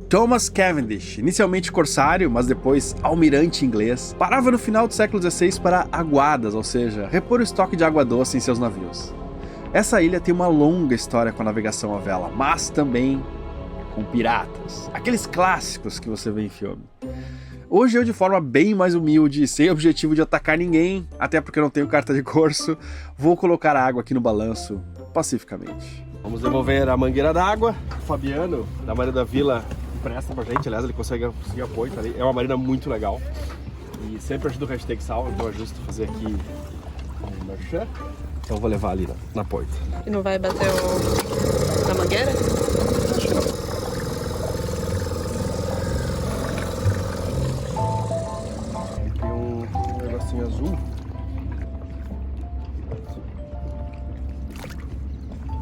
Thomas Cavendish, inicialmente corsário, mas depois almirante inglês, parava no final do século XVI para aguadas, ou seja, repor o estoque de água doce em seus navios. Essa ilha tem uma longa história com a navegação à vela, mas também com piratas, aqueles clássicos que você vê em filme. Hoje eu, de forma bem mais humilde, sem objetivo de atacar ninguém, até porque eu não tenho carta de corso, vou colocar a água aqui no balanço, pacificamente. Vamos devolver a mangueira d'água. O Fabiano, da Marina da Vila, empresta pra gente, aliás, ele consegue apoio, tá ali. É uma marina muito legal. E sempre ajuda o hashtag Sal, então é justo fazer aqui um merchan. Então eu vou levar ali na porta. E não vai bater na mangueira? Acho que não. Azul.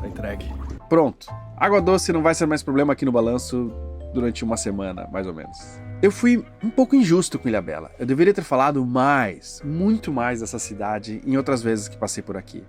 Tá entregue. Pronto. Água doce não vai ser mais problema aqui no balanço durante uma semana, mais ou menos. Eu fui um pouco injusto com Ilhabela. Eu deveria ter falado mais, muito mais dessa cidade em outras vezes que passei por aqui.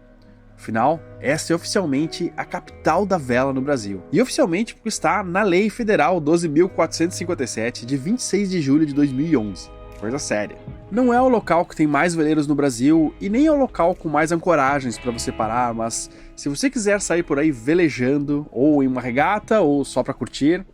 Afinal, essa é oficialmente a capital da vela no Brasil. E oficialmente porque está na Lei Federal 12.457, de 26 de julho de 2011. Coisa séria. Não é o local que tem mais veleiros no Brasil e nem é o local com mais ancoragens para você parar, mas se você quiser sair por aí velejando, ou em uma regata, ou só para curtir,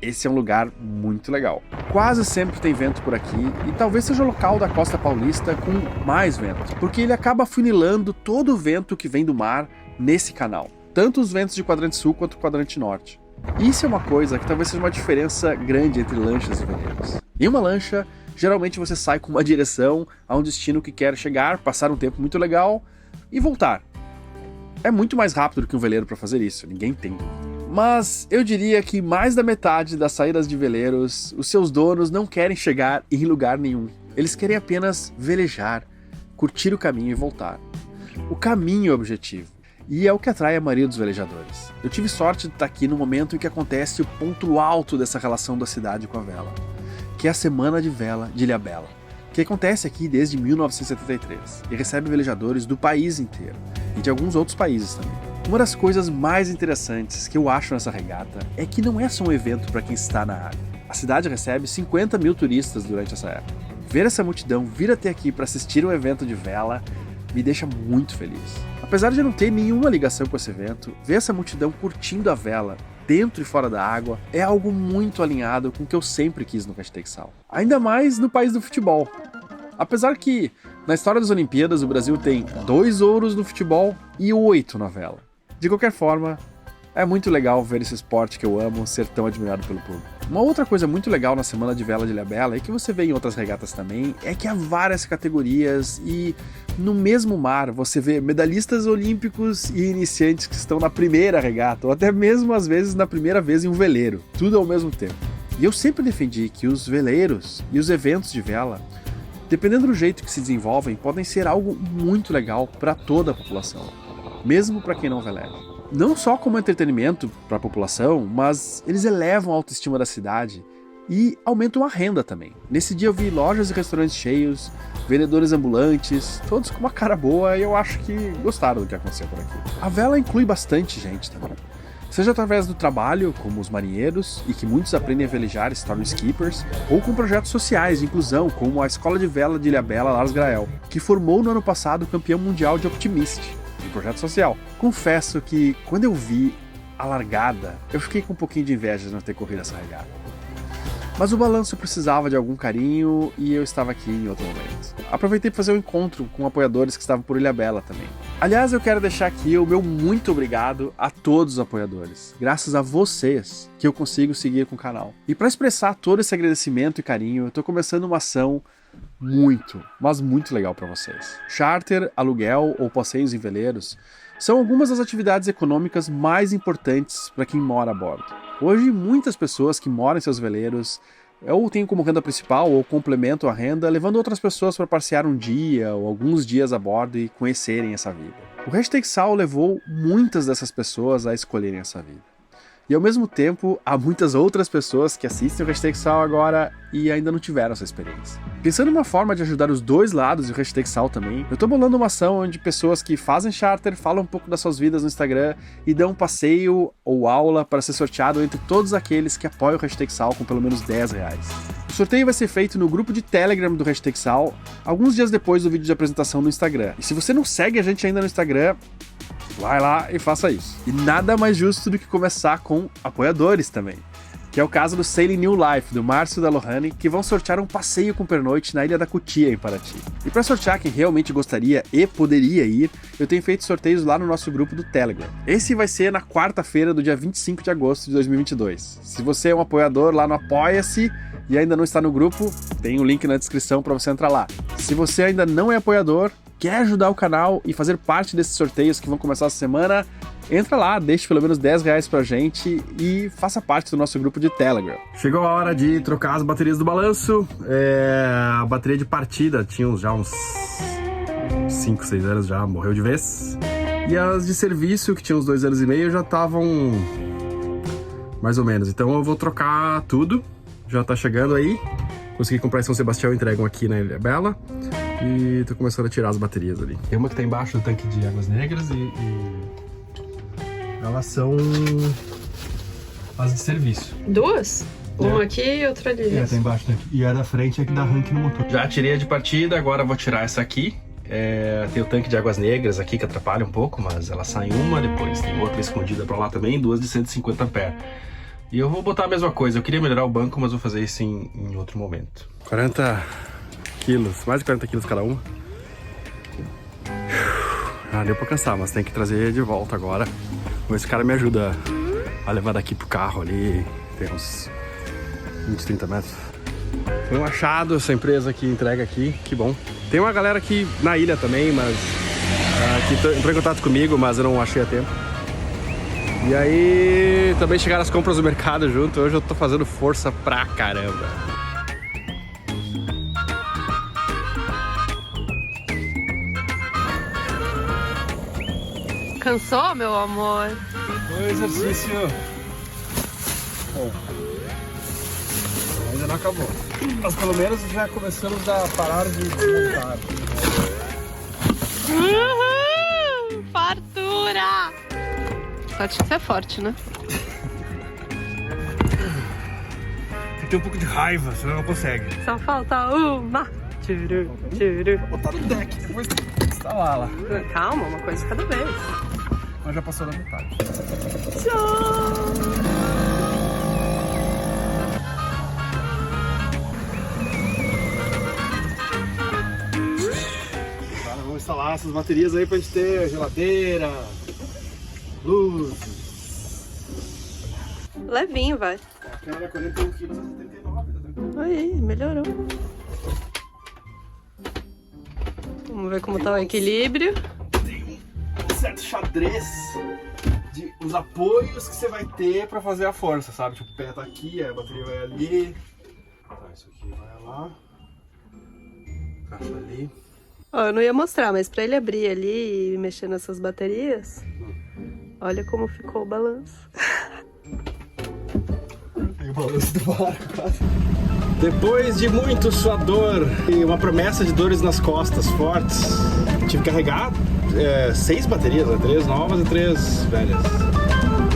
esse é um lugar muito legal. Quase sempre tem vento por aqui e talvez seja o local da Costa Paulista com mais vento, porque ele acaba afunilando todo o vento que vem do mar nesse canal, tanto os ventos de quadrante sul quanto o quadrante norte. Isso é uma coisa que talvez seja uma diferença grande entre lanchas e veleiros. Em uma lancha, geralmente você sai com uma direção a um destino que quer chegar, passar um tempo muito legal e voltar. É muito mais rápido do que um veleiro para fazer isso, ninguém tem dúvida. Mas eu diria que mais da metade das saídas de veleiros, os seus donos não querem chegar em lugar nenhum. Eles querem apenas velejar, curtir o caminho e voltar. O caminho é o objetivo. E é o que atrai a maioria dos velejadores. Eu tive sorte de estar aqui no momento em que acontece o ponto alto dessa relação da cidade com a vela, que é a Semana de Vela de Ilhabela, que acontece aqui desde 1973 e recebe velejadores do país inteiro e de alguns outros países também. Uma das coisas mais interessantes que eu acho nessa regata é que não é só um evento para quem está na área. A cidade recebe 50 mil turistas durante essa época. Ver essa multidão vir até aqui para assistir um evento de vela me deixa muito feliz. Apesar de não ter nenhuma ligação com esse evento, ver essa multidão curtindo a vela dentro e fora da água é algo muito alinhado com o que eu sempre quis no Hashtag Sal. Ainda mais no país do futebol. Apesar que, na história das Olimpíadas, o Brasil tem 2 ouros no futebol e 8 na vela. De qualquer forma, é muito legal ver esse esporte que eu amo ser tão admirado pelo público. Uma outra coisa muito legal na Semana de Vela de Ilhabela, e que você vê em outras regatas também, é que há várias categorias e no mesmo mar você vê medalhistas olímpicos e iniciantes que estão na primeira regata, ou até mesmo às vezes na primeira vez em um veleiro, tudo ao mesmo tempo. E eu sempre defendi que os veleiros e os eventos de vela, dependendo do jeito que se desenvolvem, podem ser algo muito legal para toda a população, mesmo para quem não veleja. Não só como entretenimento para a população, mas eles elevam a autoestima da cidade e aumentam a renda também. Nesse dia eu vi lojas e restaurantes cheios, vendedores ambulantes, todos com uma cara boa e eu acho que gostaram do que aconteceu por aqui. A vela inclui bastante gente também. Seja através do trabalho, como os marinheiros, e que muitos aprendem a velejar e se tornam skippers, ou com projetos sociais de inclusão, como a Escola de Vela de Ilhabela Lars Grael, que formou no ano passado o campeão mundial de Optimist, de projeto social. Confesso que, quando eu vi a largada, eu fiquei com um pouquinho de inveja de não ter corrido essa regata. Mas o balanço precisava de algum carinho e eu estava aqui em outro momento. Aproveitei para fazer um encontro com apoiadores que estavam por Ilhabela também. Aliás, eu quero deixar aqui o meu muito obrigado a todos os apoiadores. Graças a vocês que eu consigo seguir com o canal. E para expressar todo esse agradecimento e carinho, eu estou começando uma ação muito, mas muito legal para vocês. Charter, aluguel ou passeios em veleiros são algumas das atividades econômicas mais importantes para quem mora a bordo. Hoje, muitas pessoas que moram em seus veleiros ou têm como renda principal ou complementam a renda, levando outras pessoas para passear um dia ou alguns dias a bordo e conhecerem essa vida. O Hashtag Sal levou muitas dessas pessoas a escolherem essa vida. E ao mesmo tempo, há muitas outras pessoas que assistem o Hashtag Sal agora e ainda não tiveram essa experiência. Pensando em uma forma de ajudar os dois lados e o Hashtag Sal também, eu tô bolando uma ação onde pessoas que fazem charter falam um pouco das suas vidas no Instagram e dão um passeio ou aula para ser sorteado entre todos aqueles que apoiam o Hashtag Sal com pelo menos R$10. O sorteio vai ser feito no grupo de Telegram do Hashtag Sal, alguns dias depois do vídeo de apresentação no Instagram. E se você não segue a gente ainda no Instagram, vai lá e faça isso. E nada mais justo do que começar com apoiadores também, que é o caso do Sailing New Life, do Márcio e da Lohane, que vão sortear um passeio com pernoite na Ilha da Cutia, em Paraty. E para sortear quem realmente gostaria e poderia ir, eu tenho feito sorteios lá no nosso grupo do Telegram. Esse vai ser na quarta-feira do dia 25 de agosto de 2022. Se você é um apoiador lá no Apoia-se e ainda não está no grupo, tem um link na descrição para você entrar lá. Se você ainda não é apoiador, quer ajudar o canal e fazer parte desses sorteios que vão começar essa semana, entra lá, deixe pelo menos R$10 pra gente e faça parte do nosso grupo de Telegram. Chegou a hora de trocar as baterias do balanço. A bateria de partida tinha já uns 5, 6 anos, já morreu de vez. E as de serviço, que tinham uns 2 anos e meio, já estavam mais ou menos. Então eu vou trocar tudo, já tá chegando aí. Consegui comprar em São Sebastião e entregam aqui na Ilha Bela. E tô começando a tirar as baterias ali. Tem uma que tá embaixo do tanque de Águas Negras e elas são as de serviço. Duas? Uma aqui e outra ali. Tá embaixo do tanque. E a da frente é que dá arranque no motor. Já tirei a de partida, agora vou tirar essa aqui. Tem o tanque de Águas Negras aqui que atrapalha um pouco, mas ela sai uma, depois tem outra escondida pra lá também, duas de 150 amperes. E eu vou botar a mesma coisa, eu queria melhorar o banco, mas vou fazer isso em outro momento. 40 quilos, mais de 40 quilos cada uma. Deu pra cansar, mas tem que trazer de volta agora. Esse cara me ajuda a levar daqui pro carro ali, tem uns 20, 30 metros. Foi um achado essa empresa que entrega aqui, que bom. Tem uma galera aqui na ilha também, mas que entrou em contato comigo, mas eu não achei a tempo. E aí também chegaram as compras do mercado junto, hoje eu tô fazendo força pra caramba. Cansou, meu amor? Foi exercício. Bom, ainda não acabou. Mas pelo menos já começamos a parar de desmontar. Uhul! Fartura! Só tinha que ser forte, né? Tem que ter um pouco de raiva, senão não consegue. Só falta uma. Tchuru, tchuru. Vou botar no deck, depois instalar lá. Calma, uma coisa de cada vez. Mas já passou da metade. Tchau! Agora vamos instalar essas baterias aí pra gente ter geladeira, luz. Levinho, vai. Aquela 41 kg a 79, tá tranquilo? Aí, melhorou. Vamos ver como tá o equilíbrio. Tem um certo xadrez de os apoios que você vai ter pra fazer a força, sabe? Tipo, o pé tá aqui, a bateria vai ali. Tá, isso aqui vai lá. Caixa ali. Ó, eu não ia mostrar, mas pra ele abrir ali e mexer nessas baterias, olha como ficou o balanço. Tem o balanço do barco, quase. Depois de muito suador e uma promessa de dores nas costas fortes, tive que carregar 6 baterias, né? 3 novas e 3 velhas.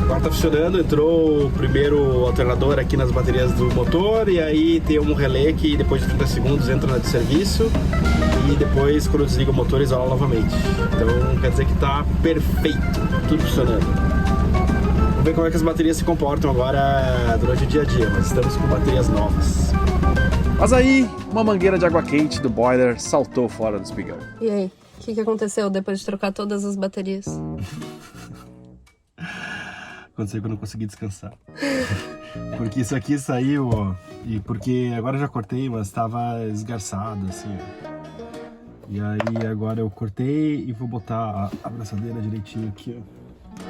Agora tá funcionando, entrou o primeiro alternador aqui nas baterias do motor e aí tem um relé que depois de 30 segundos entra na de serviço e depois quando desliga o motor isola novamente. Então quer dizer que tá perfeito, tudo funcionando. Vamos ver como é que as baterias se comportam agora durante o dia a dia, mas estamos com baterias novas. Mas aí, uma mangueira de água quente do boiler saltou fora do espigão. E aí, o que aconteceu depois de trocar todas as baterias? Aconteceu que eu não consegui descansar. Porque isso aqui saiu, ó, e porque agora eu já cortei, mas estava esgarçado, assim, ó. E aí agora eu cortei e vou botar a abraçadeira direitinho aqui, ó.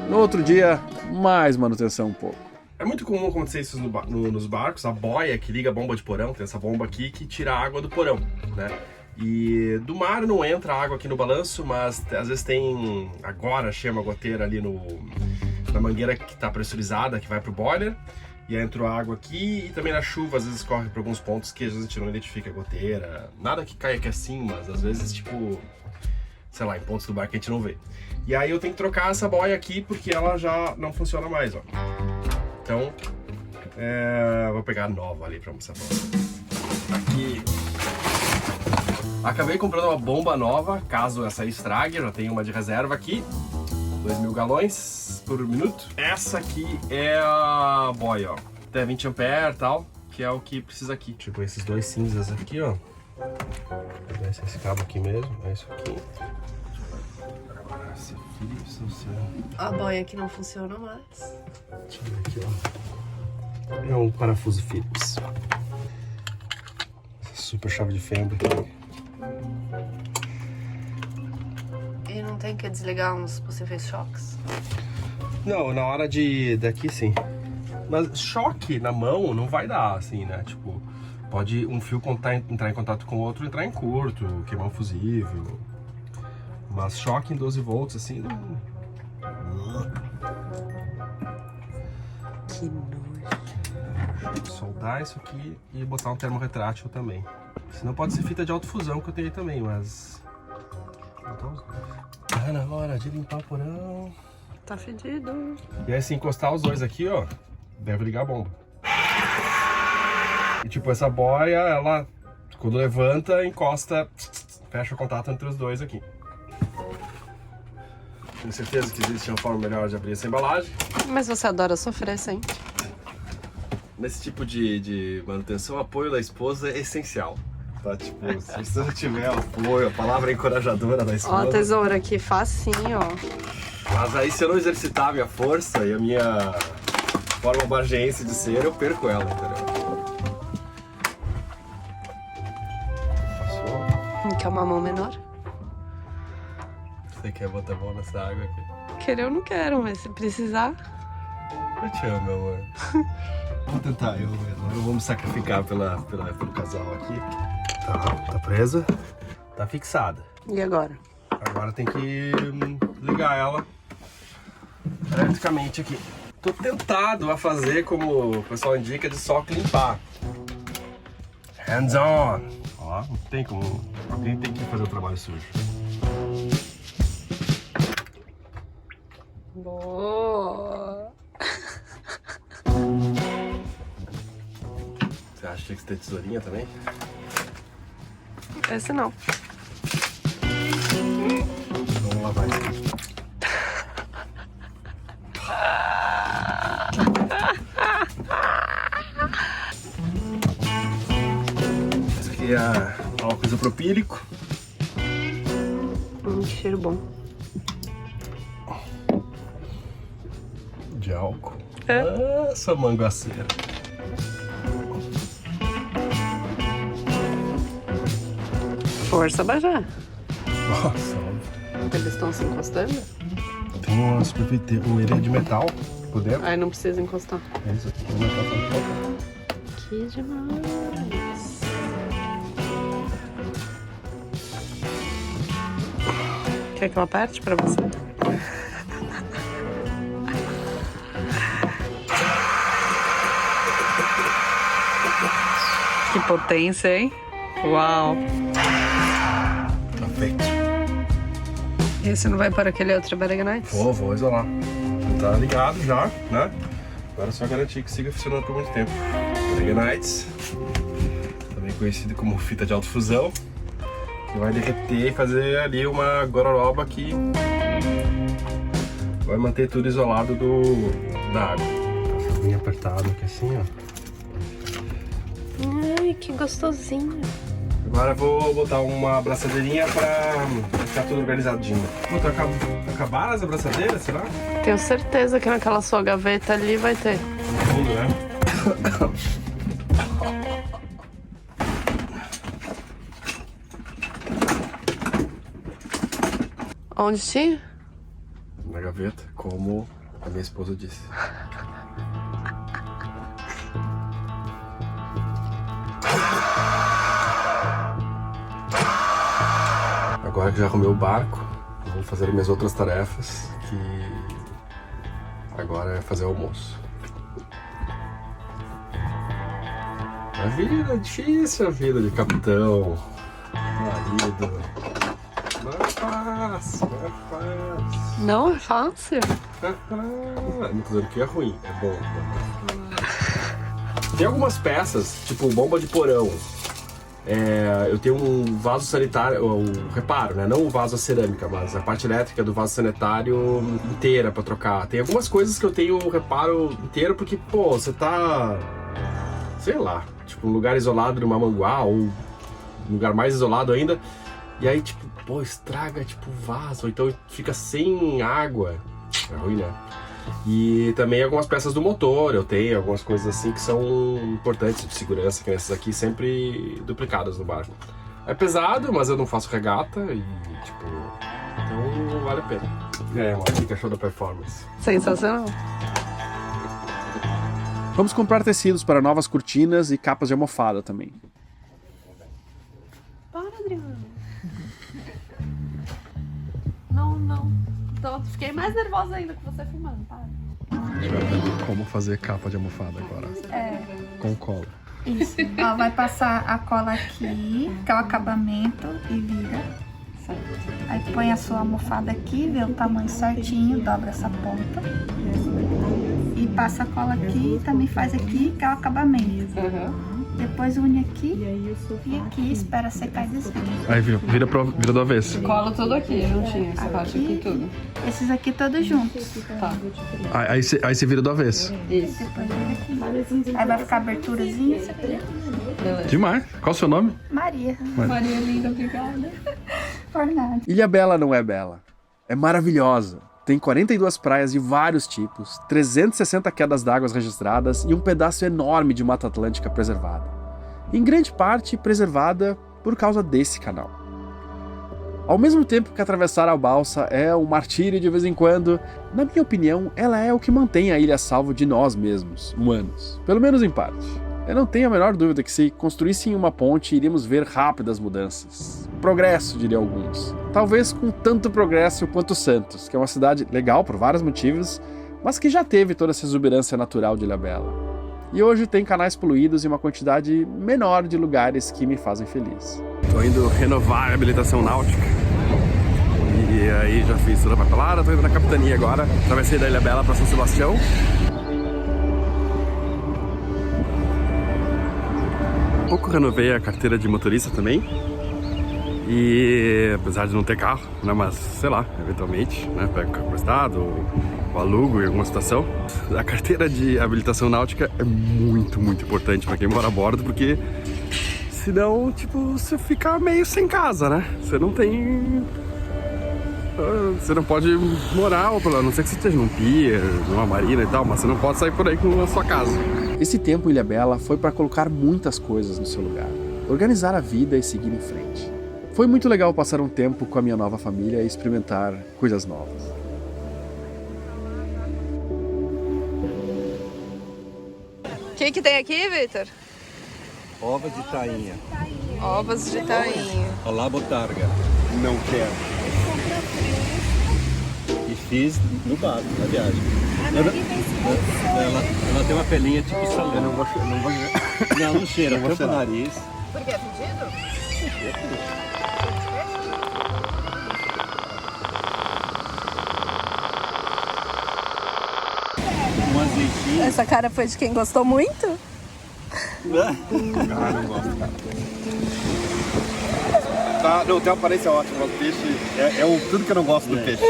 No outro dia, mais manutenção um pouco. É muito comum acontecer isso nos barcos, a boia que liga a bomba de porão, tem essa bomba aqui que tira a água do porão, né? E do mar não entra água aqui no balanço, mas às vezes tem, agora chama a goteira ali na na mangueira que tá pressurizada, que vai pro boiler. E aí entrou água aqui e também na chuva às vezes corre por alguns pontos que às vezes a gente não identifica goteira. Nada que caia aqui assim, mas às vezes tipo, sei lá, em pontos do bar que a gente não vê. E aí eu tenho que trocar essa boia aqui porque ela já não funciona mais, ó. Então, vou pegar a nova ali pra mostrar pra vocês. Aqui. Acabei comprando uma bomba nova, caso essa aí estrague, eu já tenho uma de reserva aqui. 2.000 galões por minuto. Essa aqui é a boia, ó. Até 20 ampere e tal, que é o que precisa aqui. Tipo, esses dois cinzas aqui, ó. Esse cabo aqui mesmo, é isso aqui. Agora, esse Philips, não sei. A boia que não funciona mais. Deixa eu ver aqui, ó. É um parafuso Philips. Essa super chave de fenda aqui. E não tem que desligar uns possíveis choques? Não, na hora daqui sim. Mas choque na mão não vai dar, assim, né? Tipo, pode um fio entrar em contato com o outro, entrar em curto, queimar um fusível. Mas choque em 12 volts, assim, não... Que nojo. Soldar isso aqui e botar um termo retrátil também. Senão pode ser fita de alta fusão que eu tenho também, mas... Tá na hora de limpar o porão. Tá fedido. E aí se encostar os dois aqui, ó, deve ligar a bomba. E tipo, essa boia, ela, quando levanta, encosta, fecha o contato entre os dois aqui. Tenho certeza que existe uma forma melhor de abrir essa embalagem. Mas você adora sofrer, sim. Nesse tipo de manutenção, o apoio da esposa é essencial. Tá? Tipo, se você não tiver apoio, a palavra encorajadora da esposa... Ó, tesoura aqui, facinho, ó. Mas aí se eu não exercitar a minha força e a minha forma bargense de ser, eu perco ela, entendeu? Passou? Quer uma mão menor? Você quer botar a mão nessa água aqui? Querer eu não quero, mas se precisar... Eu te amo, meu amor. Vou tentar eu mesmo. Eu vou me sacrificar pelo casal aqui. Tá presa. Tá fixada. E agora? Agora tem que ligar ela eletricamente aqui. Tô tentado a fazer como o pessoal indica, de só limpar. Hands on! Ó, não tem como. Alguém tem que fazer o trabalho sujo. Boa! Você acha que tinha que ter tesourinha também? Esse não. Vamos lavar isso aqui. Essa aqui é álcool isopropílico. Que cheiro bom. De álcool. É. Essa manguaceira. Força, Bajá. Nossa, óbvio. Eles estão se encostando? Tem uma superfície, um herê de metal por dentro. Aí não precisa encostar. É isso aqui, o metal tá faltando. Que demais. Quer que eu aperte pra você? Que potência, hein? Uau! Tá feito. E você não vai para aquele outro Berenice? Vou isolar. Tá ligado já, né? Agora é só garantir que siga funcionando por muito tempo. Berenice, também conhecido como fita de alta fusão, que vai derreter e fazer ali uma gororoba que vai manter tudo isolado da água. Tá bem apertado aqui assim, ó. Ai, que gostosinho. Agora eu vou botar uma abraçadeirinha pra ficar tudo organizadinho. Vou acabar as abraçadeiras, será? Tenho certeza que naquela sua gaveta ali vai ter. No fundo, né? Onde tinha? Na gaveta, como a minha esposa disse. Agora que já arrumei o barco, vou fazer minhas outras tarefas, que Agora é fazer o almoço. A vida é difícil, a vida de capitão, marido. Não é fácil, não é fácil. Não é fácil? Não tô dizendo que é ruim, é bom. Tem algumas peças, tipo bomba de porão. Eu tenho um vaso sanitário, reparo, né? Não o vaso a cerâmica, mas a parte elétrica do vaso sanitário inteira pra trocar. Tem algumas coisas que eu tenho um reparo inteiro porque, pô, você tá, sei lá, tipo, um lugar isolado no Mamanguá ou um lugar mais isolado ainda. E aí, tipo, pô, estraga, tipo, o vaso, ou então fica sem água. É ruim, né? E também algumas peças do motor, eu tenho algumas coisas assim que são importantes de segurança, que essas aqui sempre duplicadas no barco. É pesado, mas eu não faço regata e, tipo, então vale a pena. É uma dica show da performance. Sensacional. Vamos comprar tecidos para novas cortinas e capas de almofada também. Para, Adriano. Não. Fiquei mais nervosa ainda com você filmando, para. A gente vai aprender como fazer capa de almofada agora. Com cola. Isso. Ó, vai passar a cola aqui, que é o acabamento, e vira. Aí põe a sua almofada aqui, vê o tamanho certinho, dobra essa ponta. E passa a cola aqui e também faz aqui, que é o acabamento. Depois une aqui e aqui, espera secar e desvia. Aí vira do avesso. Colo tudo aqui, juntinho. Você baixa aqui tudo. Esses aqui todos juntos. Tá. Aí você vira do avesso. Isso. Depois vira aqui. Aí vai ficar aberturazinha, isso aqui. Beleza. Demais. Qual o seu nome? Maria. Maria linda, obrigada. Por nada. Ilhabela não é bela. É maravilhosa. Tem 42 praias de vários tipos, 360 quedas d'água registradas e um pedaço enorme de Mata Atlântica preservada. Em grande parte preservada por causa desse canal. Ao mesmo tempo que atravessar a balsa é um martírio de vez em quando, na minha opinião, ela é o que mantém a ilha a salvo de nós mesmos, humanos. Pelo menos em parte. Eu não tenho a menor dúvida que se construíssem uma ponte, iríamos ver rápidas mudanças. Progresso, diriam alguns. Talvez com tanto progresso quanto Santos, que é uma cidade legal por vários motivos, mas que já teve toda essa exuberância natural de Ilhabela. E hoje tem canais poluídos e uma quantidade menor de lugares que me fazem feliz. Tô indo renovar a habilitação náutica. E aí já fiz toda a papelada, tô indo na capitania agora. Atravessei da Ilhabela para São Sebastião. Um pouco renovei a carteira de motorista também. E apesar de não ter carro, né, mas sei lá, eventualmente, né, pego carro emprestado ou alugo em alguma situação. A carteira de habilitação náutica é muito importante para quem mora a bordo, porque senão, tipo, você fica meio sem casa, né? Você não tem... Você não pode morar, a não ser que você esteja num pier, numa marina e tal, mas você não pode sair por aí com a sua casa. Esse tempo em Ilhabela foi para colocar muitas coisas no seu lugar, organizar a vida e seguir em frente. Foi muito legal passar um tempo com a minha nova família e experimentar coisas novas. O que tem aqui, Vitor? Ovas de tainha. Ovos de tainha. Olá, botarga. Não quero. E fiz no bar, na viagem. Ela tem uma pelinha tipo salão. Eu não vou não cheira, tampa o nariz. Por que é fedido? Um azeitinho. Essa cara foi de quem gostou muito? Ah, não gosto. Tá, não, tem uma aparência ótima. O peixe tudo que eu não gosto do peixe.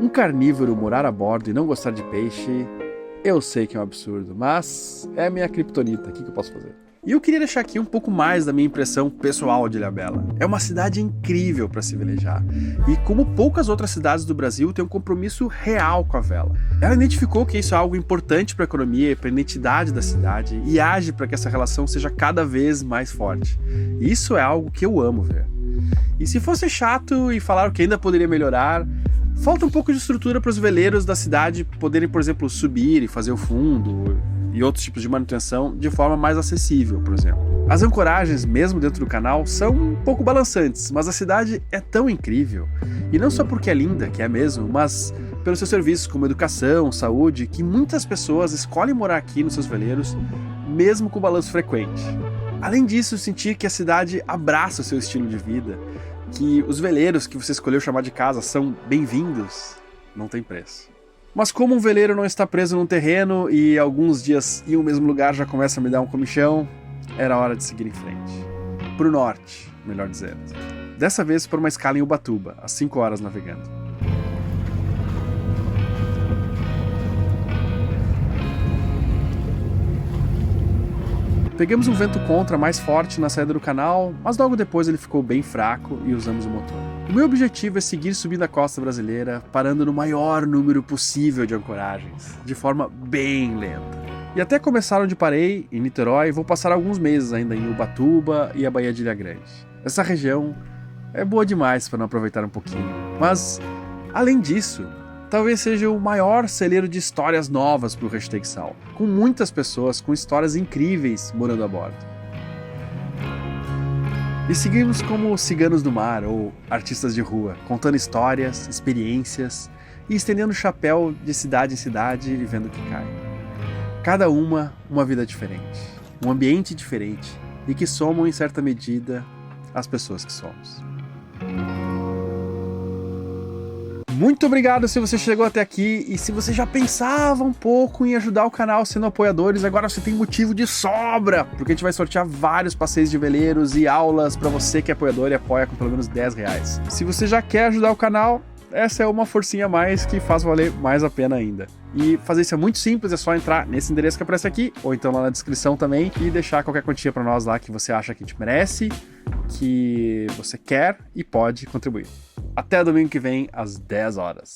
Um carnívoro morar a bordo e não gostar de peixe, eu sei que é um absurdo, mas é a minha criptonita, o que eu posso fazer? E eu queria deixar aqui um pouco mais da minha impressão pessoal de Ilhabela. É uma cidade incrível para se velejar, e como poucas outras cidades do Brasil, tem um compromisso real com a vela. Ela identificou que isso é algo importante para a economia e para a identidade da cidade, e age para que essa relação seja cada vez mais forte. E isso é algo que eu amo ver. E se fosse chato e falar o que ainda poderia melhorar, falta um pouco de estrutura para os veleiros da cidade poderem, por exemplo, subir e fazer o fundo e outros tipos de manutenção de forma mais acessível, por exemplo. As ancoragens, mesmo dentro do canal, são um pouco balançantes, mas a cidade é tão incrível. E não só porque é linda, que é mesmo, mas pelos seus serviços como educação, saúde, que muitas pessoas escolhem morar aqui nos seus veleiros, mesmo com balanço frequente. Além disso, sentir que a cidade abraça o seu estilo de vida, que os veleiros que você escolheu chamar de casa são bem-vindos, não tem preço. Mas como um veleiro não está preso num terreno e alguns dias em um mesmo lugar já começa a me dar um comichão, era hora de seguir em frente. Pro norte, melhor dizendo. Dessa vez por uma escala em Ubatuba, às 5 horas navegando. Pegamos um vento contra mais forte na saída do canal, mas logo depois ele ficou bem fraco e usamos o motor. O meu objetivo é seguir subindo a costa brasileira, parando no maior número possível de ancoragens, de forma bem lenta. E até começar onde parei, em Niterói, vou passar alguns meses ainda em Ubatuba e a Baía de Ilha Grande. Essa região é boa demais para não aproveitar um pouquinho. Mas, além disso, talvez seja o maior celeiro de histórias novas para o Hashtag Sal, com muitas pessoas com histórias incríveis morando a bordo. E seguimos como ciganos do mar ou artistas de rua, contando histórias, experiências e estendendo o chapéu de cidade em cidade e vendo o que cai. Cada uma vida diferente, um ambiente diferente e que somam em certa medida as pessoas que somos. Muito obrigado se você chegou até aqui e se você já pensava um pouco em ajudar o canal sendo apoiadores, agora você tem motivo de sobra, porque a gente vai sortear vários passeios de veleiros e aulas para você que é apoiador e apoia com pelo menos R$10. Se você já quer ajudar o canal, essa é uma forcinha a mais que faz valer mais a pena ainda. E fazer isso é muito simples, é só entrar nesse endereço que aparece aqui, ou então lá na descrição também, e deixar qualquer quantia para nós lá que você acha que a gente merece, que você quer e pode contribuir. Até domingo que vem, às 10 horas.